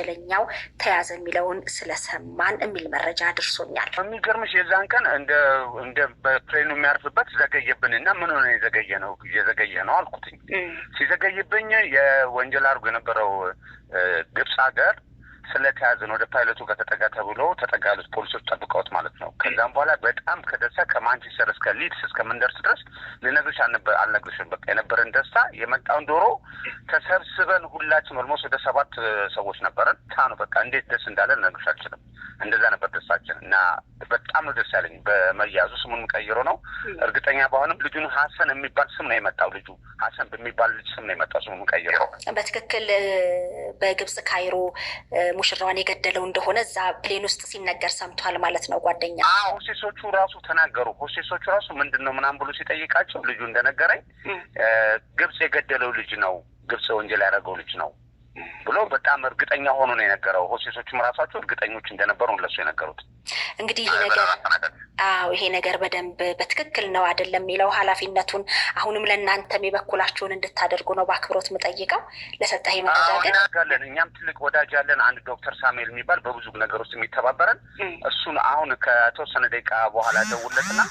ለኛው ተያዘ የሚለውን ስለሰማን የሚል መረጃ አድርሶኛል። የሚገርምሽ የዛን ቀን እንደ በፕሌኑ የሚያርፍበት ዘገየብንና ምን ሆነ የዘገየ ነው አልኩትኝ። ሲዘገይብኝ የወንጀል አድርጎ የነበረው ግብጽ ሀገር ስለተያዘን ወደ ፓይለቱ ከተጠጋ ተብሎ ተጠጋሉት ፖሊሶች ጠብቀውት ማለት ነው። ከዛም በኋላ በጣም ከደሳ ከማንቸስተር እስከ ሊድስ እስከምንደርስ ድረስ ልነግርሽ አልነግርሽም። በቃ የነበረን ደስታ የመጣውን ዶሮ ተሰብስበን ሁላችን ኦልሞስት ወደ 7 ሰዎች ነበረን። ታኑ በቃ እንዴት ደስ እንዳለ ልነግርሽ አልችልም። እንደዛ ነበር ደስታችን እና በጣም ነው ደስ ያለኝ። በመያዙ ስሙን ቀይሮ ነው እርግጠኛ ባሆንም ልጁን ሀሰን የሚባል ስም ነው የመጣው። ልጁ ሀሰን በሚባል ልጅ ስም ነው የመጣው ስሙን ቀይሮ። በትክክል በግብጽ ካይሮ ሙሽራዋን የገደለው እንደሆነ እዛ ፕሌን ውስጥ ሲነገር ሰምቷል ማለት ነው ጓደኛ። ሆስቴሶቹ ራሱ ተናገሩ። ሆስቴሶቹ ራሱ ምንድነው ምናምን ብሎ ሲጠይቃቸው ልጁ እንደነገረኝ ግብጽ የገደለው ልጅ ነው፣ ግብጽ ወንጀል ያደረገው ልጅ ነው ብሎ በጣም እርግጠኛ ሆኖ ነው የነገረው። ሆስቴሶቹም ራሳቸው እርግጠኞች እንደነበሩ ለሱ የነገሩት። እንግዲህ ይሄ ነገር በደንብ በትክክል ነው አይደለም የሚለው ኃላፊነቱን አሁንም ለእናንተም የበኩላችሁን እንድታደርጉ ነው በአክብሮት የምጠይቀው። ለሰጠህ መረጃ እኛም ትልቅ ወዳጅ ያለን አንድ ዶክተር ሳሙኤል የሚባል በብዙ ነገር ውስጥ የሚተባበረን እሱን አሁን ከተወሰነ ደቂቃ በኋላ ደውለትና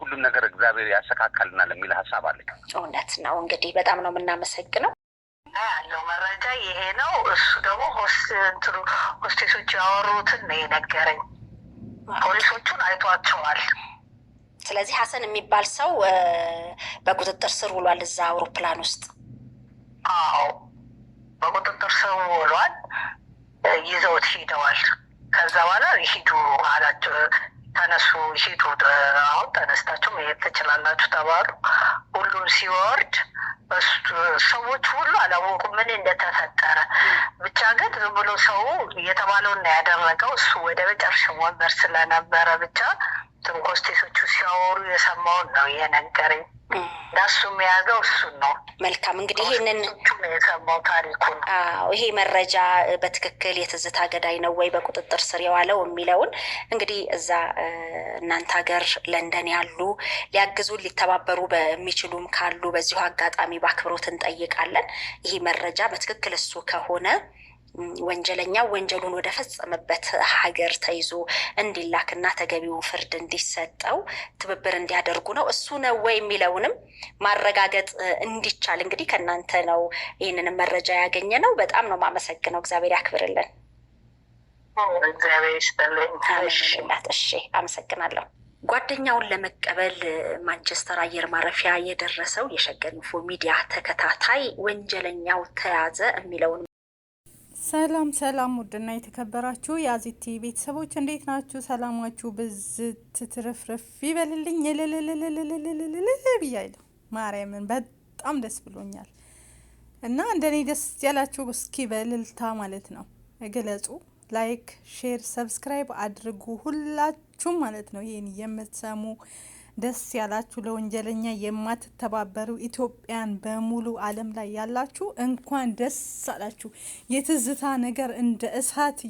ሁሉም ነገር እግዚአብሔር ያስተካክልናል የሚል ሀሳብ አለኝ። እውነት ነው። እንግዲህ በጣም ነው የምናመሰግነው። ያለው መረጃ ይሄ ነው። እሱ ደግሞ ሆስቴሶቹ ያወሩትን ነው የነገረኝ። ፖሊሶቹን አይቷቸዋል። ስለዚህ ሀሰን የሚባል ሰው በቁጥጥር ስር ውሏል እዛ አውሮፕላን ውስጥ። አዎ በቁጥጥር ስር ውሏል። ይዘውት ሄደዋል። ከዛ በኋላ ሂዱ አላቸው። ተነሱ ሂዱ፣ አሁን ተነስታችሁ መሄድ ትችላላችሁ ተባሉ። ሁሉም ሲወርድ ሰዎች ሁሉ አላወቁም ምን እንደተፈጠረ። ብቻ ግን ዝም ብሎ ሰው የተባለውን ነው ያደረገው። እሱ ወደ መጨረሻ ወንበር ስለነበረ ብቻ ሆስቴሶቹ ሲያወሩ የሰማውን ነው የነገረኝ። ዳሱ የሚያዘው እሱን ነው። መልካም እንግዲህ ይህንን የሰማው ታሪኩን። ይሄ መረጃ በትክክል የትዝታ ገዳይ ነው ወይ በቁጥጥር ስር የዋለው የሚለውን እንግዲህ እዛ እናንተ ሀገር ለንደን ያሉ ሊያግዙን ሊተባበሩ በሚችሉም ካሉ በዚሁ አጋጣሚ በአክብሮት እንጠይቃለን። ይሄ መረጃ በትክክል እሱ ከሆነ ወንጀለኛ ወንጀሉን ወደ ፈጸመበት ሀገር ተይዞ እንዲላክና ተገቢው ፍርድ እንዲሰጠው ትብብር እንዲያደርጉ ነው። እሱ ነው ወይ የሚለውንም ማረጋገጥ እንዲቻል እንግዲህ ከእናንተ ነው ይህንንም መረጃ ያገኘ ነው። በጣም ነው የማመሰግነው። እግዚአብሔር ያክብርልን። እግዚአብሔር ይስጥልኝ። እሺ አመሰግናለሁ። ጓደኛውን ለመቀበል ማንቸስተር አየር ማረፊያ የደረሰው የሸገር ኢንፎ ሚዲያ ተከታታይ ወንጀለኛው ተያዘ የሚለውን ሰላም ውድና የተከበራችሁ የአዚቲ ቤተሰቦች እንዴት ናችሁ? ሰላማችሁ ብዝት ትርፍርፍ ይበልልኝ። ብያለሁ ማርያምን በጣም ደስ ብሎኛል እና እንደኔ ደስ ያላችሁ እስኪ በእልልታ ማለት ነው ግለጹ። ላይክ፣ ሼር፣ ሰብስክራይብ አድርጉ ሁላችሁም ማለት ነው። ይሄን የምትሰሙ ደስ ያላችሁ ለወንጀለኛ የማትተባበሩ ኢትዮጵያን በሙሉ ዓለም ላይ ያላችሁ እንኳን ደስ አላችሁ። የትዝታ ነገር እንደ እሳት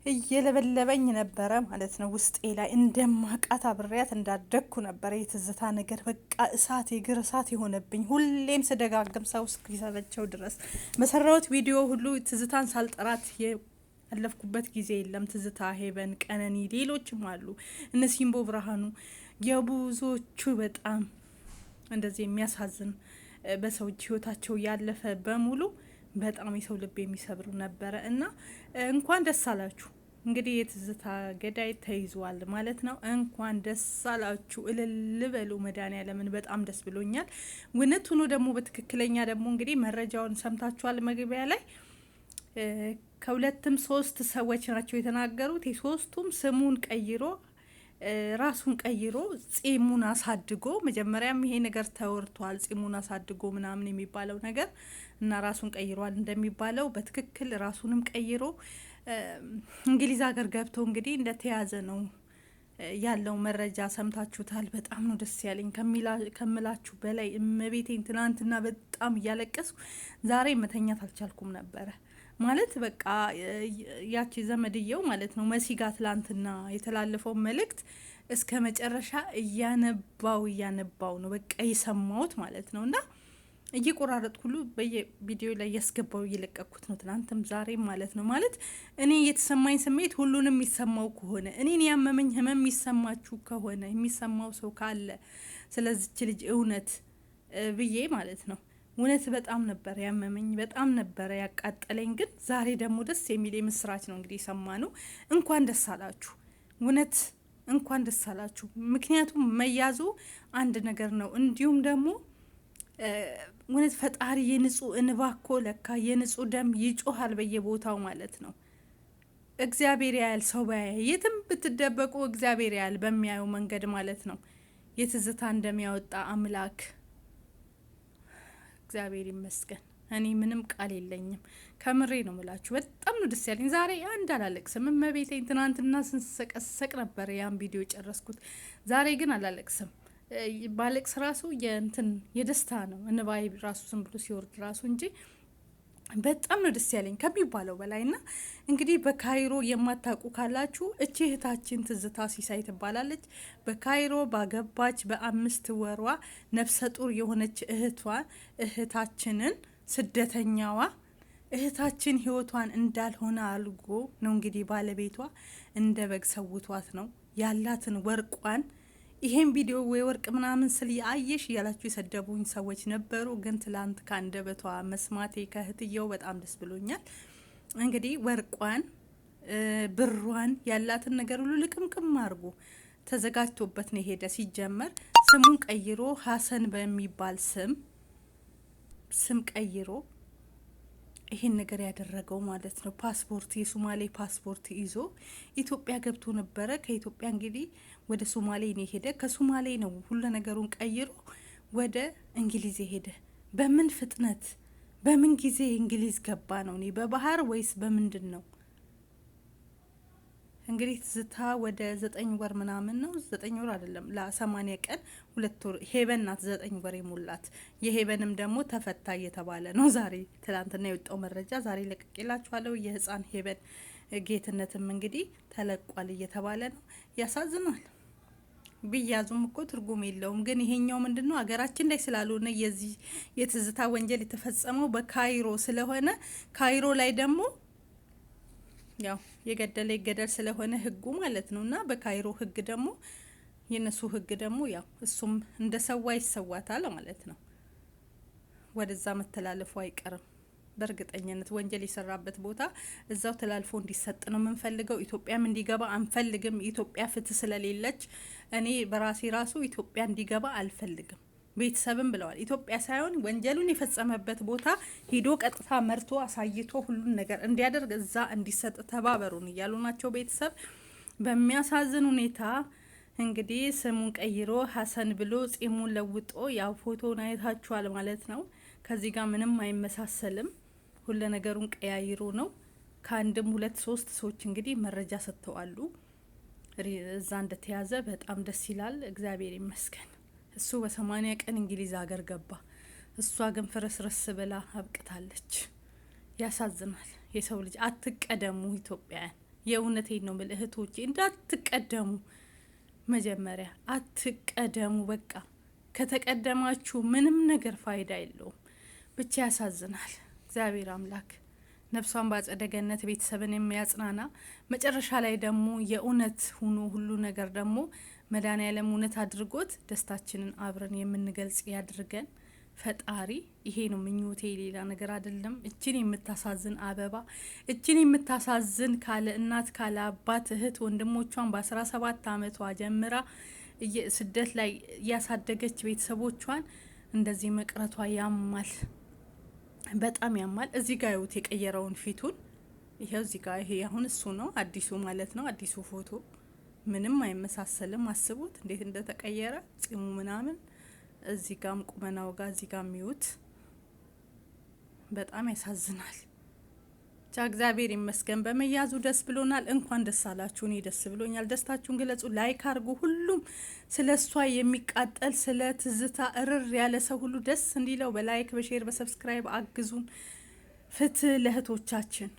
እየለበለበኝ ነበረ ማለት ነው። ውስጤ ላይ እንደማቃት አብሬያት እንዳደግኩ ነበረ። የትዝታ ነገር በቃ እሳት የግር እሳት የሆነብኝ ሁሌም ስደጋግም ሰው እስኪሰለቸው ድረስ በሰራሁት ቪዲዮ ሁሉ ትዝታን ሳልጠራት ያለፍኩበት ጊዜ የለም። ትዝታ፣ ሄቨን፣ ቀነኒ ሌሎችም አሉ እነ ሲምቦ ብርሃኑ የብዙዎቹ በጣም እንደዚህ የሚያሳዝን በሰው ህይወታቸው ያለፈ በሙሉ በጣም የሰው ልብ የሚሰብሩ ነበረ እና እንኳን ደስ አላችሁ። እንግዲህ የትዝታ ገዳይ ተይዟል ማለት ነው። እንኳን ደስ አላችሁ እልል በሉ። መድኃኒዓለምን በጣም ደስ ብሎኛል። እውነት ሆኖ ደግሞ በትክክለኛ ደግሞ እንግዲህ መረጃውን ሰምታችኋል። መግቢያ ላይ ከሁለትም 3 ሰዎች ናቸው የተናገሩት። የሶስቱም ስሙን ቀይሮ ራሱን ቀይሮ ጺሙን አሳድጎ መጀመሪያም ይሄ ነገር ተወርቷል። ጺሙን አሳድጎ ምናምን የሚባለው ነገር እና ራሱን ቀይሯል እንደሚባለው በትክክል ራሱንም ቀይሮ እንግሊዝ ሀገር ገብቶ እንግዲህ እንደተያዘ ነው ያለው መረጃ ሰምታችሁታል። በጣም ነው ደስ ያለኝ ከምላችሁ በላይ እመቤቴን። ትናንትና በጣም እያለቀስኩ ዛሬ መተኛት አልቻልኩም ነበረ ማለት በቃ ያቺ ዘመድየው ማለት ነው መሲጋ ትላንትና የተላለፈው መልእክት እስከ መጨረሻ እያነባው ነው በቃ የሰማሁት ማለት ነው። እና እየቆራረጥኩ ሁሉ በየቪዲዮ ላይ ያስገባው እየለቀኩት ነው፣ ትናንትም ዛሬም ማለት ነው። ማለት እኔ የተሰማኝ ስሜት ሁሉንም የሚሰማው ከሆነ እኔን ያመመኝ ህመም የሚሰማችሁ ከሆነ የሚሰማው ሰው ካለ ስለዚች ልጅ እውነት ብዬ ማለት ነው። እውነት በጣም ነበር ያመመኝ፣ በጣም ነበረ ያቃጠለኝ። ግን ዛሬ ደግሞ ደስ የሚል የምስራች ነው እንግዲህ የሰማነው። እንኳን ደስ አላችሁ፣ እውነት እንኳን ደስ አላችሁ። ምክንያቱም መያዙ አንድ ነገር ነው። እንዲሁም ደግሞ እውነት ፈጣሪ የንጹህ እንባ እኮ ለካ የንጹህ ደም ይጮሃል በየቦታው ማለት ነው። እግዚአብሔር ያያል፣ ሰው ባያይ የትም ብትደበቁ እግዚአብሔር ያያል በሚያየው መንገድ ማለት ነው። የትዝታ እንደሚያወጣ አምላክ እግዚአብሔር ይመስገን። እኔ ምንም ቃል የለኝም፣ ከምሬ ነው ምላችሁ። በጣም ነው ደስ ያለኝ ዛሬ። አንድ አላለቅስም፣ እመቤቴን ትናንትና ስንሰቀሰቅ ነበር ያን ቪዲዮ ጨረስኩት። ዛሬ ግን አላለቅስም። ባለቅስ ራሱ የእንትን የደስታ ነው፣ እንባይ ራሱ ዝም ብሎ ሲወርድ ራሱ እንጂ በጣም ነው ደስ ያለኝ ከሚባለው በላይ። ና እንግዲህ በካይሮ የማታውቁ ካላችሁ እቺ እህታችን ትዝታ ሲሳይ ትባላለች። በካይሮ ባገባች በ5 ወሯ ነፍሰ ጡር የሆነች እህታችንን ስደተኛዋ እህታችን ህይወቷን እንዳልሆነ አልጎ ነው እንግዲህ ባለቤቷ እንደ በግ ሰውቷት ነው ያላትን ወርቋን። ይሄን ቪዲዮ ወይ ወርቅ ምናምን ስል አየሽ እያላችሁ የሰደቡኝ ሰዎች ነበሩ። ግን ትላንት ከአንደበቷ መስማቴ ከእህትየው በጣም ደስ ብሎኛል። እንግዲህ ወርቋን፣ ብሯን፣ ያላትን ነገር ሁሉ ልቅምቅም አድርጎ ተዘጋጅቶበት ነው የሄደ። ሲጀመር ስሙን ቀይሮ ሀሰን በሚባል ስም ቀይሮ ይሄን ነገር ያደረገው ማለት ነው። ፓስፖርት የሶማሌ ፓስፖርት ይዞ ኢትዮጵያ ገብቶ ነበረ። ከኢትዮጵያ እንግዲህ ወደ ሶማሌ ነው የሄደ። ከሶማሌ ነው ሁሉ ነገሩን ቀይሮ ወደ እንግሊዝ የሄደ። በምን ፍጥነት በምን ጊዜ እንግሊዝ ገባ ነው? እኔ በባህር ወይስ በምንድን ነው? እንግዲህ ትዝታ ወደ 9 ወር ምናምን ነው፣ 9 ወር አይደለም ለ80 ቀን 2 ወር ሄበን ናት 9 ወር የሞላት። የሄበንም ደግሞ ተፈታ እየተባለ ነው። ዛሬ ትላንትና የወጣው መረጃ ዛሬ ለቅቄላችኋለሁ። የህፃን ሄበን ጌትነትም እንግዲህ ተለቋል እየተባለ ነው። ያሳዝናል። ቢያዙም እኮ ትርጉም የለውም። ግን ይሄኛው ምንድነው ሀገራችን ላይ ስላልሆነ የዚህ የትዝታ ወንጀል የተፈጸመው በካይሮ ስለሆነ ካይሮ ላይ ደግሞ ያው የገደለ ይገደል ስለሆነ ህጉ ማለት ነው። እና በካይሮ ህግ ደግሞ የነሱ ህግ ደግሞ ያው እሱም እንደ ሰዋ ይሰዋታል ማለት ነው። ወደዛ መተላለፉ አይቀርም። በእርግጠኝነት ወንጀል የሰራበት ቦታ እዛው ተላልፎ እንዲሰጥ ነው የምንፈልገው። ኢትዮጵያም እንዲገባ አንፈልግም። ኢትዮጵያ ፍትህ ስለሌለች እኔ በራሴ ራሱ ኢትዮጵያ እንዲገባ አልፈልግም። ቤተሰብም ብለዋል ኢትዮጵያ ሳይሆን ወንጀሉን የፈጸመበት ቦታ ሄዶ ቀጥታ መርቶ አሳይቶ ሁሉን ነገር እንዲያደርግ እዛ እንዲሰጥ ተባበሩን እያሉ ናቸው ቤተሰብ። በሚያሳዝን ሁኔታ እንግዲህ ስሙን ቀይሮ ሀሰን ብሎ ጺሙን ለውጦ ያው ፎቶን አይታችኋል ማለት ነው። ከዚህ ጋር ምንም አይመሳሰልም። ሁሉ ነገሩን ቀያይሮ ነው። ከአንድም 2-3 ሰዎች እንግዲህ መረጃ ሰጥተዋሉ እዛ እንደተያዘ። በጣም ደስ ይላል። እግዚአብሔር ይመስገን። እሱ በ80 ቀን እንግሊዝ ሀገር ገባ። እሷ ግን ፍርስርስ ብላ አብቅታለች። ያሳዝናል። የሰው ልጅ አትቀደሙ ኢትዮጵያውያን። የእውነቴን ነው የምልህ እህቶቼ፣ እንዳትቀደሙ። መጀመሪያ አትቀደሙ። በቃ ከተቀደማችሁ ምንም ነገር ፋይዳ የለውም። ብቻ ያሳዝናል። እግዚአብሔር አምላክ ነፍሷን በአጸደ ገነት ቤተሰብን የሚያጽናና መጨረሻ ላይ ደግሞ የእውነት ሁኖ ሁሉ ነገር ደግሞ መድኃኔዓለም እውነት አድርጎት ደስታችንን አብረን የምንገልጽ ያድርገን ፈጣሪ። ይሄ ነው ምኞቴ፣ ሌላ ነገር አይደለም። እችን የምታሳዝን አበባ፣ እችን የምታሳዝን ካለ እናት ካለ አባት እህት ወንድሞቿን በ17 ዓመቷ ጀምራ ስደት ላይ ያሳደገች ቤተሰቦቿን እንደዚህ መቅረቷ ያማል፣ በጣም ያማል። እዚህ ጋር ይውት የቀየረውን ፊቱን ይሄው እዚህ ጋር ይሄ አሁን እሱ ነው አዲሱ ማለት ነው። አዲሱ ፎቶ ምንም አይመሳሰልም። አስቡት እንዴት እንደተቀየረ ጺሙ ምናምን። እዚህ ጋም ቁመናው ጋር እዚህ ጋር ሚውት በጣም ያሳዝናል። ቻ እግዚአብሔር ይመስገን በመያዙ ደስ ብሎናል። እንኳን ደስ አላችሁ። እኔ ደስ ብሎኛል። ደስታችሁን ግለጹ። ላይክ አድርጉ። ሁሉም ስለሷ የሚቃጠል ስለ ትዝታ እርር ያለ ሰው ሁሉ ደስ እንዲለው በላይክ በሼር በሰብስክራይብ አግዙን። ፍትህ ለእህቶቻችን።